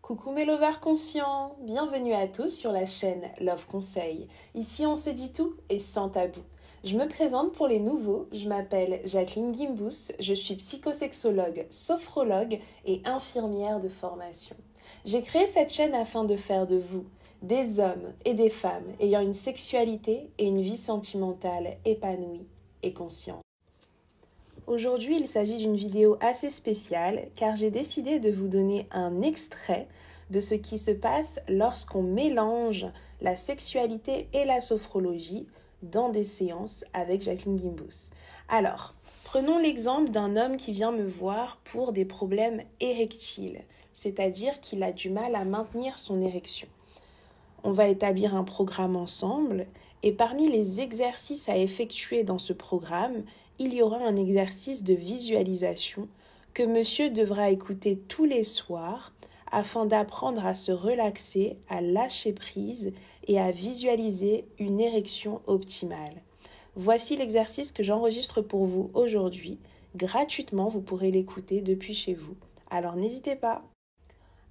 Coucou mes lovers conscients, bienvenue à tous sur la chaîne Love Conseil. Ici on se dit tout et sans tabou. Je me présente pour les nouveaux, je m'appelle Jacqueline Gimbous, je suis psychosexologue, sophrologue et infirmière de formation. J'ai créé cette chaîne afin de faire de vous des hommes et des femmes ayant une sexualité et une vie sentimentale épanouie et consciente. Aujourd'hui, il s'agit d'une vidéo assez spéciale car j'ai décidé de vous donner un extrait de ce qui se passe lorsqu'on mélange la sexualité et la sophrologie dans des séances avec Jacqueline Gimbous. Alors, prenons l'exemple d'un homme qui vient me voir pour des problèmes érectiles, c'est-à-dire qu'il a du mal à maintenir son érection. On va établir un programme ensemble et parmi les exercices à effectuer dans ce programme, il y aura un exercice de visualisation que monsieur devra écouter tous les soirs afin d'apprendre à se relaxer, à lâcher prise et à visualiser une érection optimale. Voici l'exercice que j'enregistre pour vous aujourd'hui. Gratuitement, vous pourrez l'écouter depuis chez vous. Alors n'hésitez pas.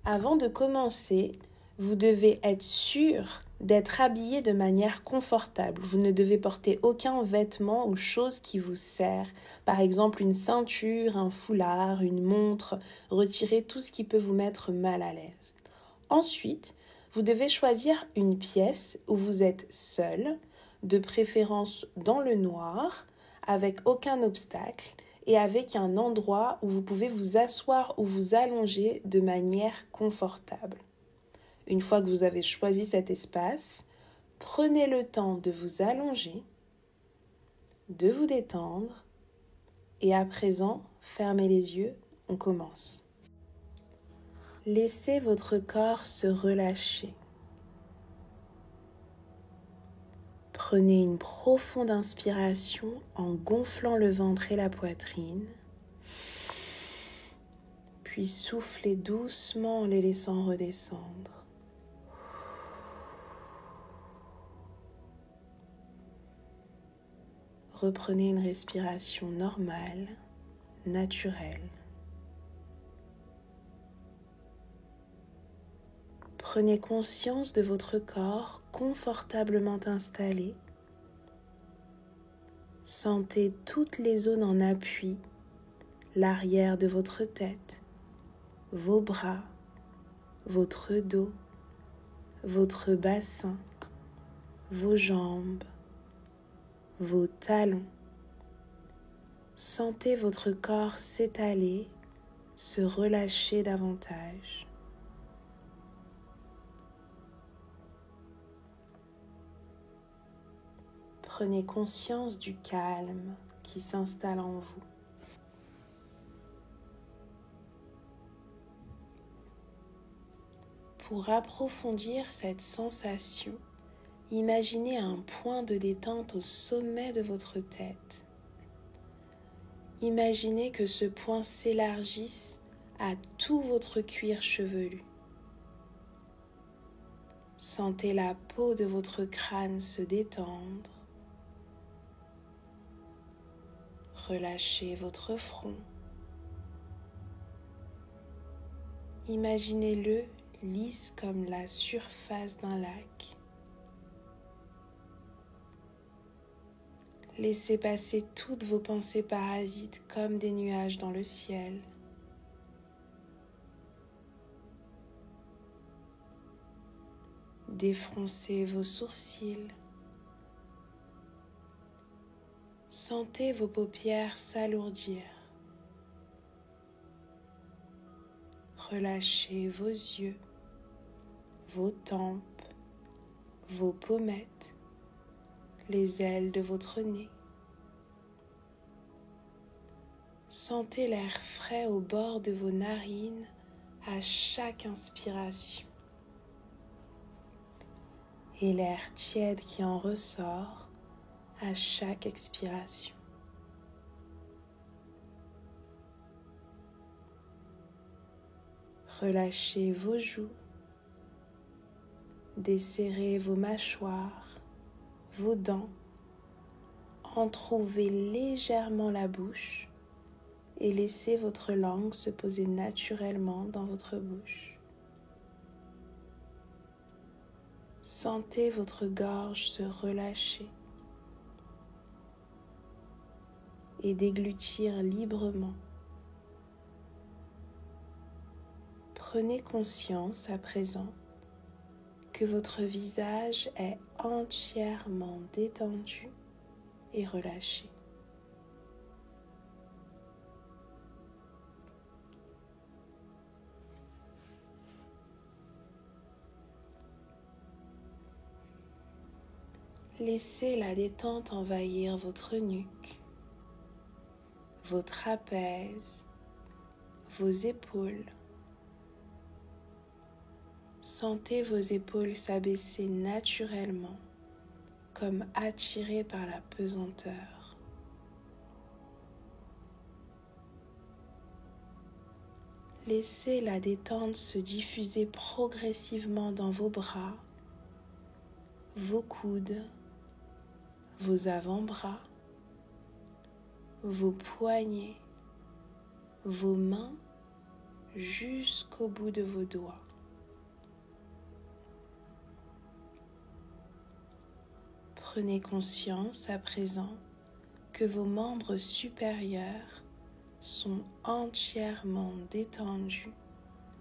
Avant de commencer, vous devez être sûr d'être habillé de manière confortable. Vous ne devez porter aucun vêtement ou chose qui vous serre. Par exemple, une ceinture, un foulard, une montre. Retirez tout ce qui peut vous mettre mal à l'aise. Ensuite, vous devez choisir une pièce où vous êtes seul, de préférence dans le noir, avec aucun obstacle et avec un endroit où vous pouvez vous asseoir ou vous allonger de manière confortable. Une fois que vous avez choisi cet espace, prenez le temps de vous allonger, de vous détendre et à présent, fermez les yeux, on commence. Laissez votre corps se relâcher. Prenez une profonde inspiration en gonflant le ventre et la poitrine, puis soufflez doucement en les laissant redescendre. Reprenez une respiration normale, naturelle. Prenez conscience de votre corps confortablement installé. Sentez toutes les zones en appui, l'arrière de votre tête, vos bras, votre dos, votre bassin, vos jambes, vos talons. Sentez votre corps s'étaler, se relâcher davantage. Prenez conscience du calme qui s'installe en vous. Pour approfondir cette sensation, imaginez un point de détente au sommet de votre tête. Imaginez que ce point s'élargisse à tout votre cuir chevelu. Sentez la peau de votre crâne se détendre. Relâchez votre front. Imaginez-le lisse comme la surface d'un lac. Laissez passer toutes vos pensées parasites comme des nuages dans le ciel. Défroncez vos sourcils. Sentez vos paupières s'alourdir. Relâchez vos yeux, vos tempes, vos pommettes, les ailes de votre nez. Sentez l'air frais au bord de vos narines à chaque inspiration et l'air tiède qui en ressort à chaque expiration. Relâchez vos joues, desserrez vos mâchoires, vos dents, entrouvez légèrement la bouche et laissez votre langue se poser naturellement dans votre bouche. Sentez votre gorge se relâcher et déglutir librement. Prenez conscience à présent que votre visage est entièrement détendu et relâché. Laissez la détente envahir votre nuque, vos trapèzes, vos épaules. Sentez vos épaules s'abaisser naturellement, comme attirées par la pesanteur. Laissez la détente se diffuser progressivement dans vos bras, vos coudes, vos avant-bras, vos poignets, vos mains jusqu'au bout de vos doigts. Prenez conscience à présent que vos membres supérieurs sont entièrement détendus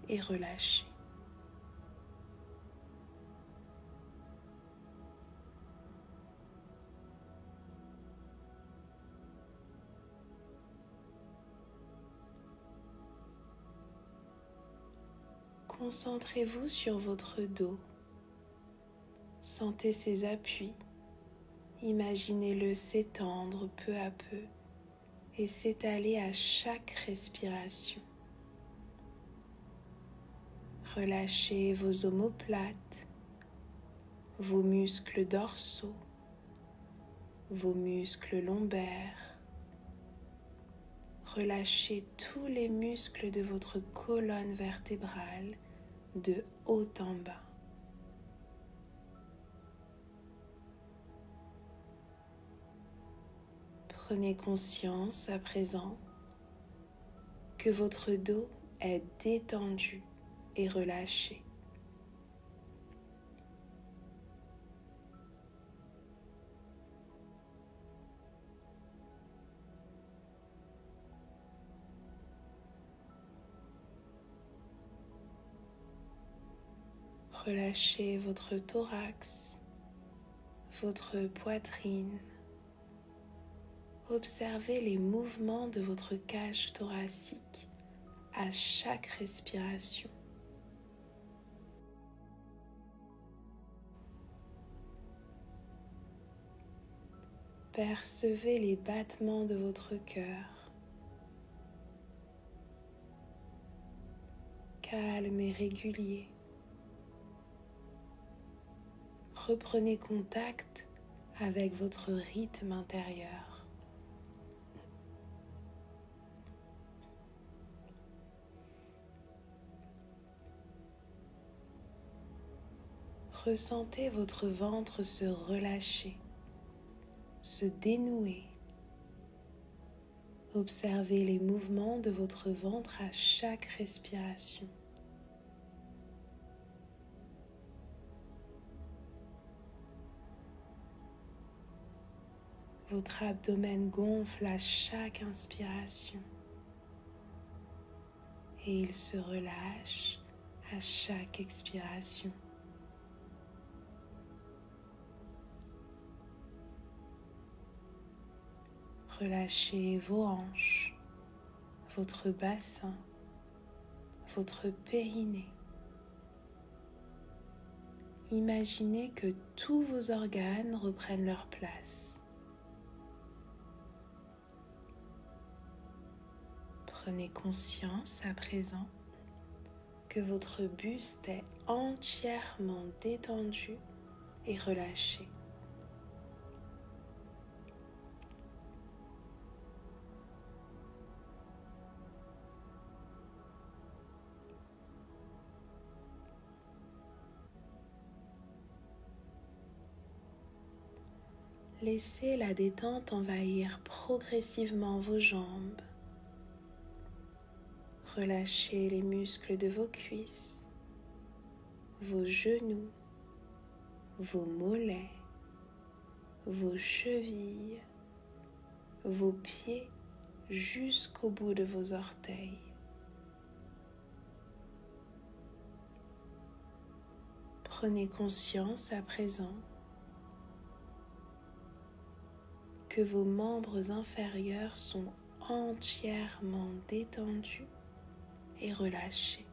et relâchés. Concentrez-vous sur votre dos. Sentez ses appuis. Imaginez-le s'étendre peu à peu et s'étaler à chaque respiration. Relâchez vos omoplates, vos muscles dorsaux, vos muscles lombaires. Relâchez tous les muscles de votre colonne vertébrale de haut en bas. Prenez conscience à présent que votre dos est détendu et relâché. Relâchez votre thorax, votre poitrine. Observez les mouvements de votre cage thoracique à chaque respiration. Percevez les battements de votre cœur, calme et régulier. Reprenez contact avec votre rythme intérieur. Ressentez votre ventre se relâcher, se dénouer. Observez les mouvements de votre ventre à chaque respiration. Votre abdomen gonfle à chaque inspiration et il se relâche à chaque expiration. Relâchez vos hanches, votre bassin, votre périnée. Imaginez que tous vos organes reprennent leur place. Prenez conscience à présent que votre buste est entièrement détendu et relâché. Laissez la détente envahir progressivement vos jambes. Relâchez les muscles de vos cuisses, vos genoux, vos mollets, vos chevilles, vos pieds jusqu'au bout de vos orteils. Prenez conscience à présent que vos membres inférieurs sont entièrement détendus et relâchés.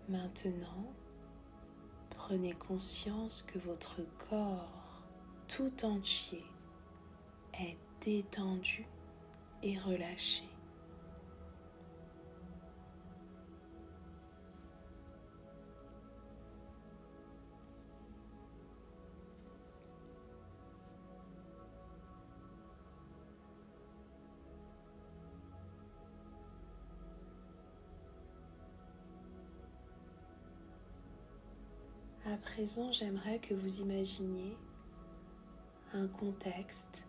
Maintenant, prenez conscience que votre corps tout entier est détendu et relâché. À présent, j'aimerais que vous imaginiez un contexte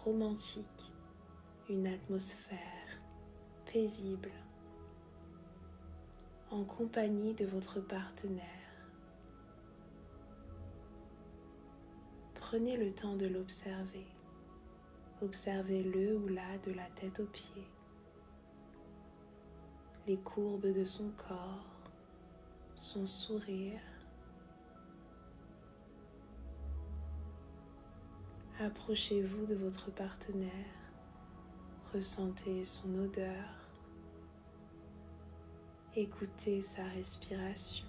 romantique, une atmosphère paisible, en compagnie de votre partenaire. Prenez le temps de l'observer. Observez-le ou la de la tête aux pieds, les courbes de son corps, son sourire. Approchez-vous de votre partenaire, ressentez son odeur, écoutez sa respiration.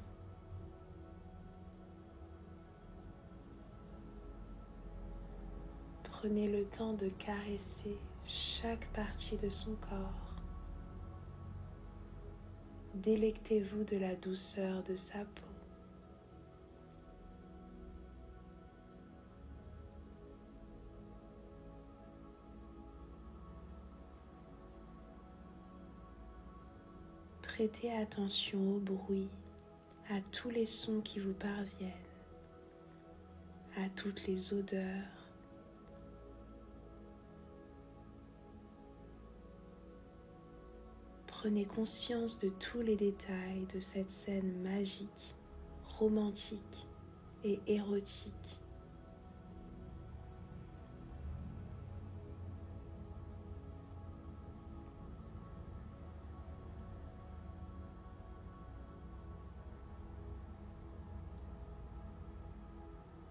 Prenez le temps de caresser chaque partie de son corps. Délectez-vous de la douceur de sa peau. Prêtez attention au bruit, à tous les sons qui vous parviennent, à toutes les odeurs. Prenez conscience de tous les détails de cette scène magique, romantique et érotique.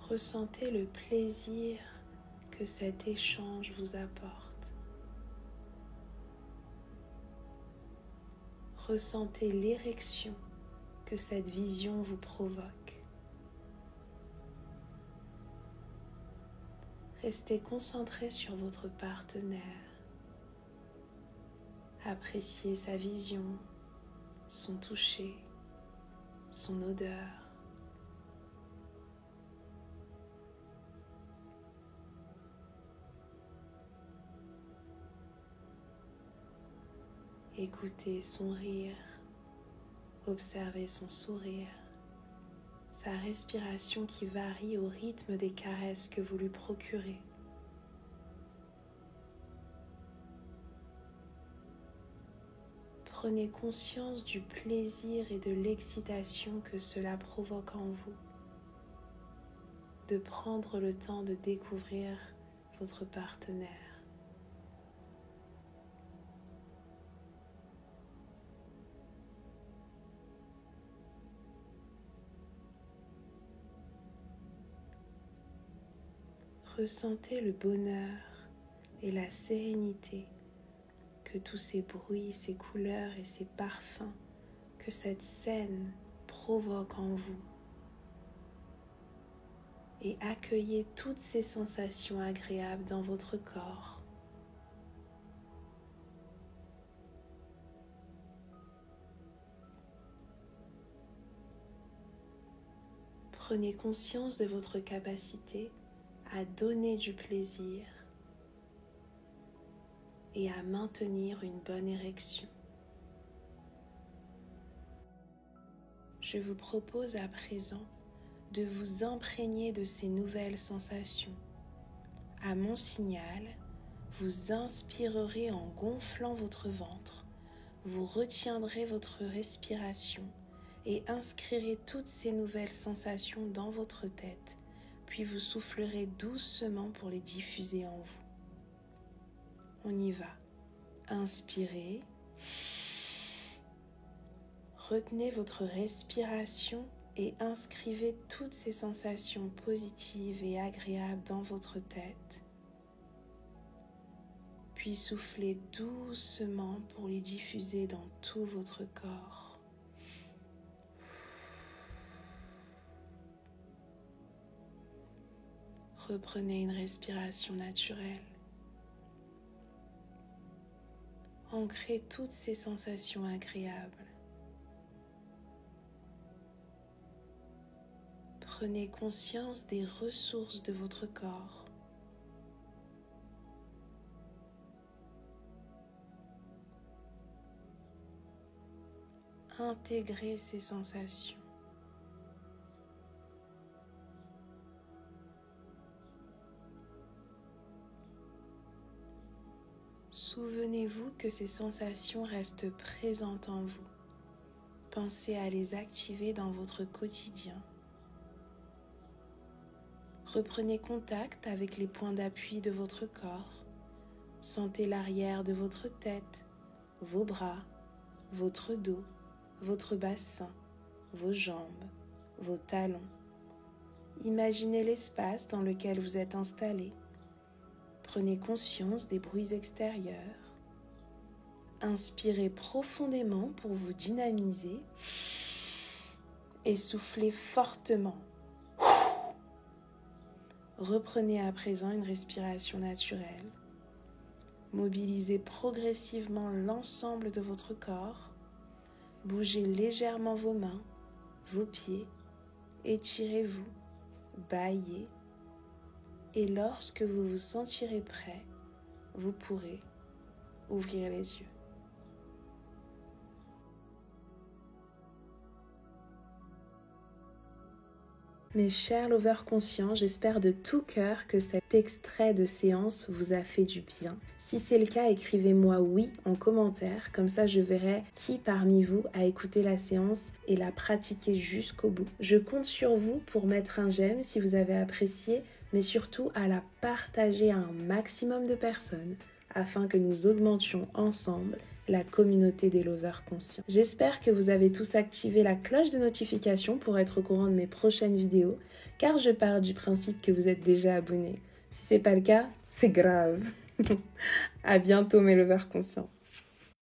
Ressentez le plaisir que cet échange vous apporte. Ressentez l'érection que cette vision vous provoque. Restez concentré sur votre partenaire. Appréciez sa vision, son toucher, son odeur. Écoutez son rire, observez son sourire, sa respiration qui varie au rythme des caresses que vous lui procurez. Prenez conscience du plaisir et de l'excitation que cela provoque en vous, de prendre le temps de découvrir votre partenaire. Ressentez le bonheur et la sérénité que tous ces bruits, ces couleurs et ces parfums que cette scène provoque en vous. Et accueillez toutes ces sensations agréables dans votre corps. Prenez conscience de votre capacité à donner du plaisir et à maintenir une bonne érection. Je vous propose à présent de vous imprégner de ces nouvelles sensations. À mon signal, vous inspirerez en gonflant votre ventre, vous retiendrez votre respiration et inscrirez toutes ces nouvelles sensations dans votre tête, puis vous soufflerez doucement pour les diffuser en vous. On y va. Inspirez. Retenez votre respiration et inscrivez toutes ces sensations positives et agréables dans votre tête. Puis soufflez doucement pour les diffuser dans tout votre corps. Reprenez une respiration naturelle. Ancrez toutes ces sensations agréables. Prenez conscience des ressources de votre corps. Intégrez ces sensations. Souvenez-vous que ces sensations restent présentes en vous. Pensez à les activer dans votre quotidien. Reprenez contact avec les points d'appui de votre corps. Sentez l'arrière de votre tête, vos bras, votre dos, votre bassin, vos jambes, vos talons. Imaginez l'espace dans lequel vous êtes installé. Prenez conscience des bruits extérieurs. Inspirez profondément pour vous dynamiser et soufflez fortement. Reprenez à présent une respiration naturelle. Mobilisez progressivement l'ensemble de votre corps. Bougez légèrement vos mains, vos pieds. Étirez-vous, bâillez. Et lorsque vous vous sentirez prêt, vous pourrez ouvrir les yeux. Mes chers lovers conscients, j'espère de tout cœur que cet extrait de séance vous a fait du bien. Si c'est le cas, écrivez-moi oui en commentaire, comme ça je verrai qui parmi vous a écouté la séance et l'a pratiquée jusqu'au bout. Je compte sur vous pour mettre un j'aime si vous avez apprécié, mais surtout à la partager à un maximum de personnes afin que nous augmentions ensemble la communauté des lovers conscients. J'espère que vous avez tous activé la cloche de notification pour être au courant de mes prochaines vidéos, car je pars du principe que vous êtes déjà abonnés. Si c'est pas le cas, c'est grave. À bientôt mes lovers conscients.